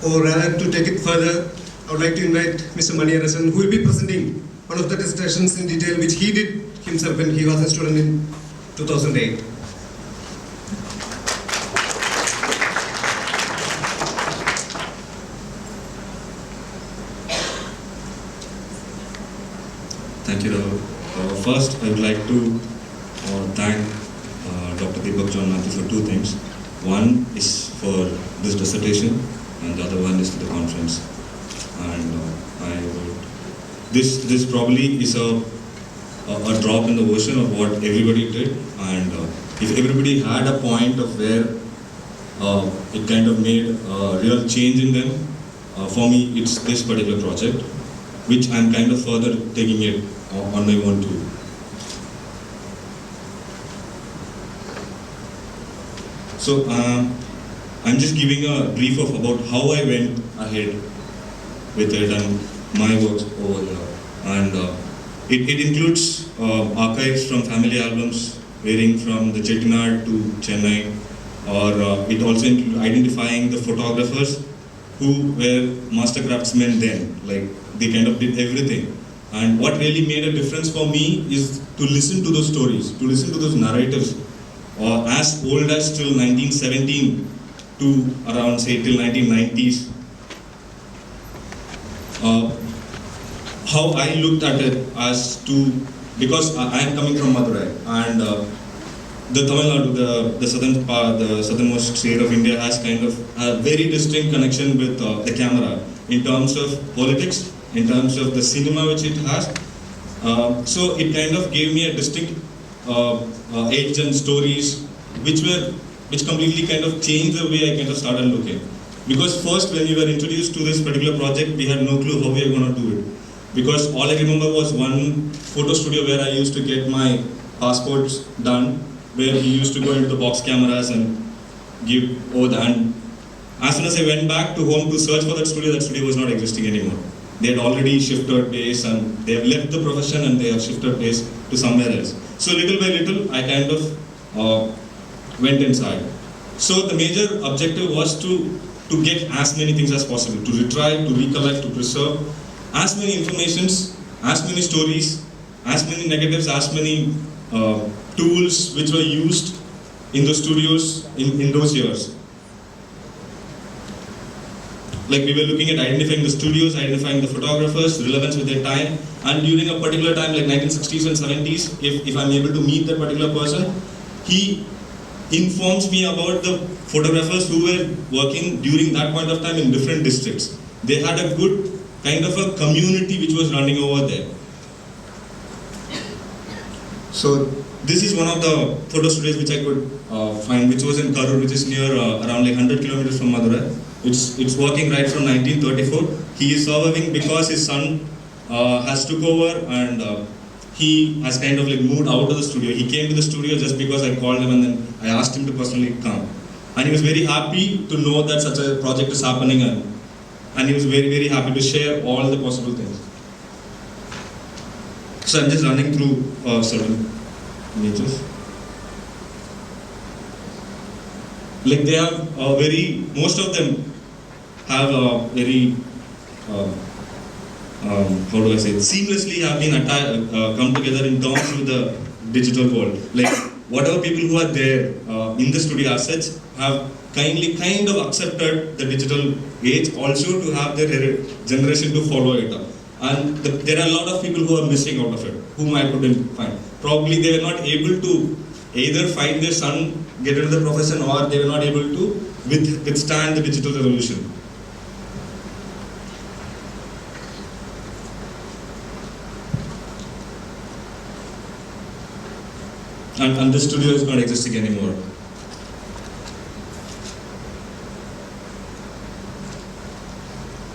or rather to take it further, I would like to invite Mr. Maniyarasan, who will be presenting one of the dissertations in detail which he did himself when he was a student in 2008. Thank you, Rahul. First, I would like to thank Dr. Deepak John Matthew for two things. One is for this dissertation, and the other one is for the conference. And this probably is a drop in the ocean of what everybody did. And if everybody had a point of where it kind of made a real change in them, for me, it's this particular project, which I'm kind of further taking it on my own too. So I'm just giving a brief of about how I went ahead with it and my works over here. And it includes archives from family albums varying from the Chettinad to Chennai, or it also includes identifying the photographers who were master craftsmen then, like they kind of did everything. And what really made a difference for me is to listen to those stories, to listen to those narratives, as old as till 1917 to around say till 1990s. How I looked at it as to, because I am coming from Madurai, and the Tamil Nadu, the southern part, the southernmost state of India, has kind of a very distinct connection with the camera in terms of politics, in terms of the cinema which it has. So it kind of gave me a distinct edge and stories which completely kind of changed the way I kind of started looking. Because first, when we were introduced to this particular project, we had no clue how we were going to do it. Because all I remember was one photo studio where I used to get my passports done, where he used to go into the box cameras and give oath. And as soon as I went back to home to search for that studio was not existing anymore. They had already shifted base, and they have left the profession and they have shifted base to somewhere else. So little by little, I kind of went inside. So the major objective was to get as many things as possible, to retrieve, to recollect, to preserve as many informations, as many stories, as many negatives, as many tools which were used in the studios in those years. Like we were looking at identifying the studios, identifying the photographers, relevance with their time, and during a particular time like 1960s and 70s, if I'm able to meet that particular person, he informs me about the photographers who were working during that point of time in different districts. They had a good kind of a community which was running over there. So this is one of the photo studios which I could find, which was in Karur, which is near around like 100 kilometers from Madurai. It's working right from 1934. He is surviving because his son has took over, and he has kind of like moved out of the studio. He came to the studio just because I called him, and then I asked him to personally come. And he was very happy to know that such a project is happening, and he was very, very happy to share all the possible things. So I'm just running through certain images. Like they have most of them have a very, how do I say it, seamlessly have been come together in terms with the digital world. Like whatever people who are there in the studio as such have kind of accepted the digital age, also to have their generation to follow it up. And there are a lot of people who are missing out of it, whom I couldn't find. Probably they were not able to either find their son, get into the profession, or they were not able to withstand the digital revolution. And this studio is not existing anymore.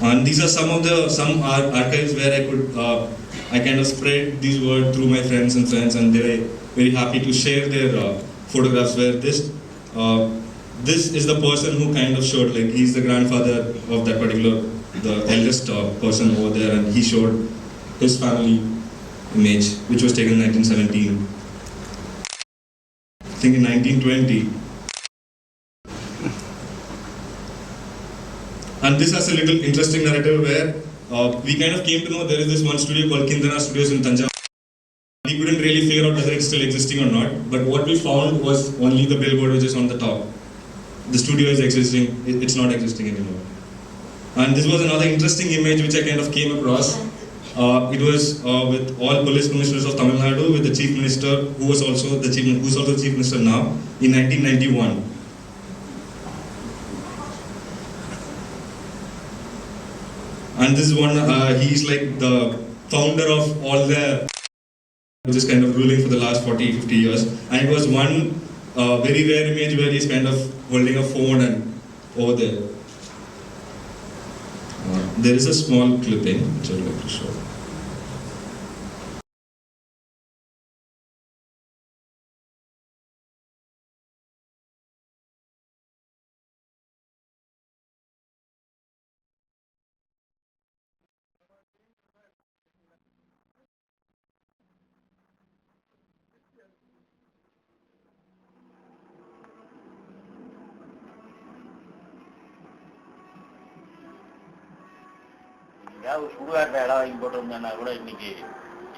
And these are some archives where I kind of spread these words through my friends, and they were very happy to share their photographs. Where this is the person who kind of showed, like he's the grandfather of that particular, the eldest person over there, and he showed his family image, which was taken in 1917. I think in 1920. And this has a little interesting narrative where we kind of came to know there is this one studio called Kindana Studios in Tanjavur. We couldn't really figure out whether it's still existing or not, but what we found was only the billboard which is on the top. The studio is existing, it's not existing anymore. And this was another interesting image which I kind of came across. It was with all police commissioners of Tamil Nadu, with the chief minister, who is also the chief minister now, in 1991. And this is one, he's like the founder of all the, which is kind of ruling for the last 40-50 years. And it was one very rare image where he's kind of holding a phone and over there. There is a small clipping which I would like to show. சுடுகாட்டில் இடம் வாங்கி போட்டிருந்தேன்னா கூட இன்னைக்கு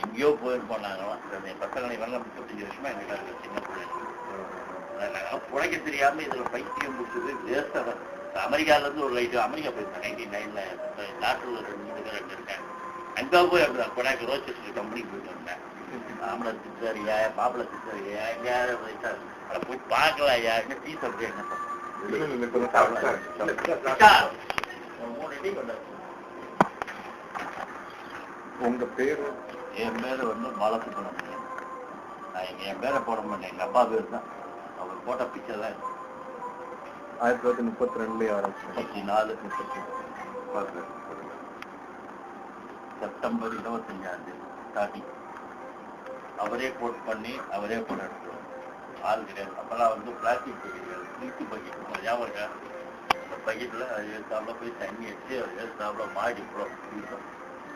எங்கேயோ போயிருப்போம். நாங்களாம் என் பசங்களை வரலாம் 35 வருஷமா எங்கிட்ட இருக்க சின்ன பிள்ளை நாங்களாம் புழைக்க தெரியாம இதுல பைத்தியம் பிடிச்சது வேஸ்ட். அமெரிக்காவிலேருந்து ஒரு லைட்டு அமெரிக்கா போயிருந்தேன் 99 டாக்டர் 2 பேர் இருக்கேன். அங்கே போய் அப்படிதான் கொடாக்கு ரோச்சஸ்டர் கம்பெனிக்கு போயிட்டு வந்தேன். ஆம்பளை திட்டாரியா பாப்பளை திட்டாரியா எங்கேயாவது அதை போய் பார்க்கலாம் ஐயா என்ன டீ சாப்பிட்டு என்ன உங்க பேரு? என் பேர் வந்து பாலசுப்ரமணியன். நான் என் பேரை போட மாட்டேன், எங்கள் அப்பா பேர் தான். அவர் போட்ட பிக்சர் தான் 1932 ஆரம்பிச்சு 34 செப்டம்பர் 25 ஸ்டார்டிங். அவரே கோட் பண்ணி அவரே போட எடுத்துருவோம். ஆள் கிடையாது. அப்போல்லாம் வந்து பிளாஸ்டிக் பக்கெட்டுகள், மில்க்கு பக்கெட் ஞாபகம் இருக்கா? அந்த பக்கெட்டில் எழுத்தாப்புல போய் தண்ணி வச்சு எழுத்தாப்புல மாடி கூட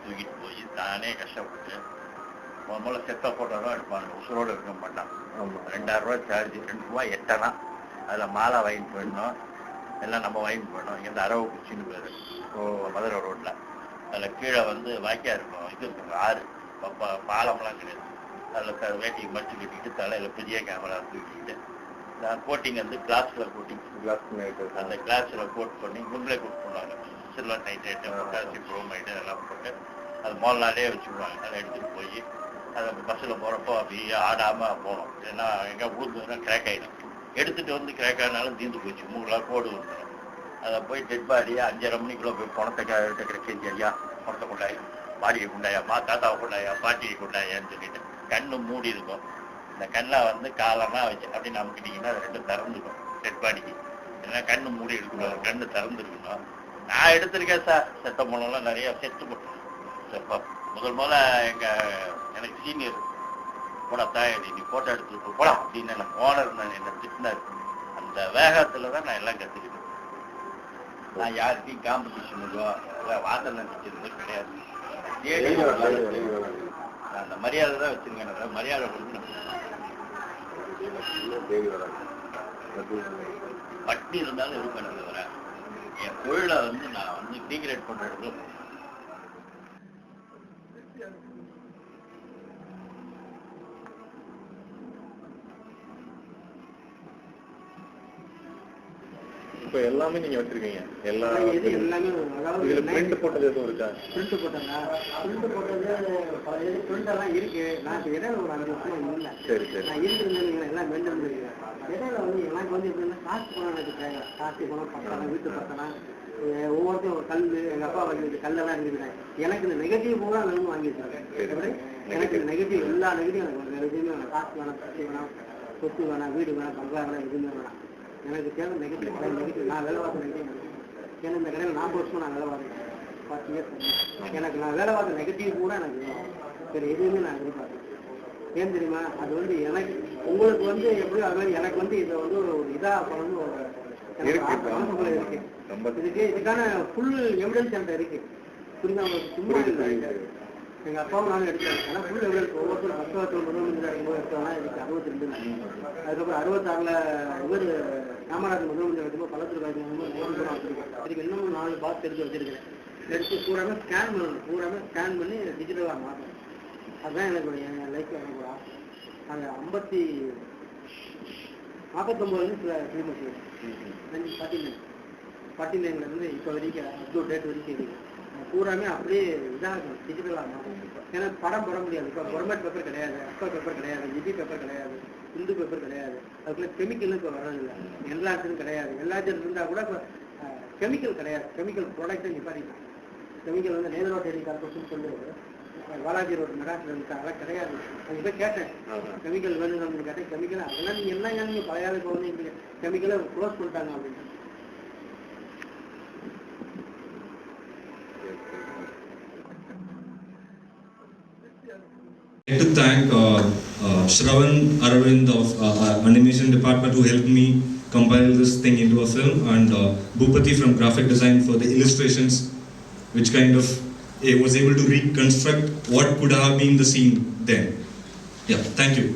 தூக்கிட்டு போய் தானே கஷ்டப்பட்டு முதல்ல செத்த ஃபோட்டோ தான் எடுப்பாங்க. உசுரோடு இருக்க மாட்டான். 2000 ரூபா சார்ஜ், 2 ரூபா எட்டனா. அதில் மாலை வாங்கிட்டு போயிடணும், எல்லாம் நம்ம வாங்கிட்டு போயிடணும். இங்கே அரவு குச்சின்னு பேர் மதுரை ரோட்டில். அதில் கீழே வந்து வாய்க்காக இருக்கும், இது இருக்குங்க ஆறு, பாலம்லாம் கிடையாது. அதில் வேட்டிக்கு மடிச்சு கட்டிக்கிட்டு தலையில் பெரிய கேமரா தூக்கிக்கிட்டு கோட்டிங் வந்து கிளாஸில் கோட்டிங், அந்த கிளாஸில் கோட் பண்ணி முன்னே கோட் பண்ணுவாங்க. சில்வர் நைட்ரேட்டு, பொட்டாசியம் குரோமைடு அதெல்லாம் போட்டு அது முதல் நாளே வச்சுடுவாங்க. அதை எடுத்துகிட்டு போய் அதை பஸ்ஸில் போகிறப்போ அப்படியே ஆடாமல் போகணும். ஏன்னா எங்கே விழுந்ததுன்னா கிராக் ஆகிடும். எடுத்துகிட்டு வந்து கிராக் ஆனாலும் தீர்ந்து போச்சு, 3 நாள் கோடு வந்துடும். அதை போய் டெட் பாடியை 5:30 மணிக்குள்ளே போய் பணத்தை கிடைச்சி ஐயா பணத்தை கொண்டாயா, பாடியை கொண்டாயா, தாத்தாவை கொண்டாயா, பாட்டியை கொண்டாயான்னு சொல்லிட்டு கண்ணு மூடி இருக்கும். இந்த கண்ணை வந்து காலமாக வச்சு அப்படி நம்பிக்கிட்டிங்கன்னா அது 2 திறந்துக்கும் டெட் பாடிக்கு. ஏன்னா கண்ணு மூடி இருக்கக்கூடாது, கண்ணு திறந்துருக்கணும். நான் எடுத்திருக்கேன் சார். செத்த பொண்ணெல்லாம் நிறைய செத்து போட்டேன். முதல்ல எனக்கு சீனியர் போடாத்தான் நீ ஃபோட்டோ எடுத்துட்டு போடா அப்படின்னு என்ன ஓனர் நான் என்ன திட்டினார். அந்த வேகத்தில் தான் நான் எல்லாம் கற்றுக்கிட்டேன். நான் யாருக்கையும் காம்படிஷனுக்கோ இல்லை வாசல் நினைச்சிருந்தது கிடையாது. அந்த மரியாதை தான் வச்சிருக்கேன். மரியாதை கொடுக்கணும். பட்டி இருந்தாலும் இருப்பேன். வர என் தொழிலை வந்து நான் வந்து டீக்ரேட் பண்ணுற இடத்துல இப்போ எல்லாமே நீங்க வச்சிருக்கீங்க. எல்லாமே இதுல பிரிண்ட் போட்டது எதுவும் இருக்கா? பிரிண்ட் போட்டேங்க. பிரிண்ட் போட்டது பிரிண்டெல்லாம் இருக்கு. நான் இப்போ இடையில ஒரு 5 வருஷம் இல்லை. சரி சரி. நான் இருந்திருந்தேன் எல்லாம் மெயின்டைன் பண்ணிக்கிறேன். இடையில வந்து எனக்கு வந்து எப்படின்னா காசு பணம் எனக்கு தேவை. காசு பணம் பத்தலாம், வீட்டு பத்தலாம், ஒவ்வொருத்தையும் ஒரு கல், எங்கள் அப்பா வாங்கி கல்லெல்லாம் இருக்கிறேன். எனக்கு இந்த நெகட்டிவ் பூரா நான் வாங்கி வச்சிருக்கேன். எனக்கு இந்த நெகட்டிவ் எல்லா நெகட்டிவ் எனக்கு எதுவுமே வேணும். காசு வேணாம், சக்தி வேணாம், சொத்து வேணாம், வீடு வேணாம், பங்களா வேணாம், எதுவுமே வேணாம். எனக்கு தேவை நெகட்டிவ். நெகட்டிவ் நான் வேலை பார்த்த நெகட்டிவ். ஏன்னா இந்த கடையில் 40 வருஷம் நான் வேலை பார்த்தேன். 40 இயர்ஸ். எனக்கு நான் வேலை பார்த்த நெகட்டிவ் கூட எனக்கு வேறு எதுவுமே நான் எதிர்பார்த்தேன். ஏன் தெரியுமா? அது வந்து எனக்கு உங்களுக்கு வந்து எப்படியோ அது மாதிரி எனக்கு வந்து இதை வந்து ஒரு இதாக பண்ணணும் ஒரு இருக்கு. இதுக்கான ஃபுல் எவிடன்ஸ் என்கிட்ட இருக்கு. புரியுதா உங்களுக்கு? சும்மா இல்லை. எங்கள் அப்பாவும் நானும் எடுத்தேன். ஏன்னா ஃபுல் எவிடன்ஸ் ஒவ்வொருத்தரும் 10 19 எடுத்தோம்னா எனக்கு 62. அதுக்கப்புறம் 66 இவர் காமராஜர் முதலமைச்சர் வைக்கும்போது பள்ளத்தில் வைக்கும்போது அதுக்கு இன்னமும் 4 பாக்ஸ் எடுத்து வச்சிருக்கிறேன். எடுத்து பூராமே ஸ்கேன் பண்ணணும், பூராமே ஸ்கேன் பண்ணி டிஜிட்டலாக மாற்றணும். அதுதான் எனக்கு என் லைஃப்பில் எனக்கு ஒரு ஆசை. அந்த 49 ஃபிலிம் வச்சுருக்கேன். 49 இப்போ வரைக்கும் அப்டூட் டேட் வரைக்கும் இருக்குது. பூராமே அப்படியே இதாக இருக்கும், டிஜிட்டலாக மாற்றணும். ஏன்னா படம் போட முடியாது. இப்போ கவர்மெண்ட் பேப்பர் கிடையாது, அப்பா பேப்பர் கிடையாது, ஜிபி பேப்பர் கிடையாது, இந்து பேப்பர் கிடையாது. அதுக்குள்ளே கெமிக்கலும் இப்போ வர்றதில்லை. எல்லாத்துக்கும் கிடையாது. எல்லாத்தையும் இருந்தால் கூட இப்போ கெமிக்கல் கிடையாது. கெமிக்கல் ப்ராடக்ட்டை நிப்பாட்டிக்கலாம். கெமிக்கல் வந்து நேதரோ டெய்லி கார்பரேஷன் சொல்லுவது பாலாஜி ரோடு மெட்ராஸில் இருக்கு, அதெல்லாம் கிடையாது. அது போய் கேட்டேன், கெமிக்கல் வேணும்னு கேட்டேன். கெமிக்கல் அதெல்லாம் நீங்கள் என்னங்க நீங்கள் பழைய ஆளுக்கு வந்து கெமிக்கலை க்ளோஸ் பண்ணிட்டாங்க அப்படின்னு. I'd like to thank Shravan Arvind of animation department who helped me compile this thing into a film, and Bhupati from graphic design for the illustrations, which kind of was able to reconstruct what could have been the scene then. Yeah, thank you.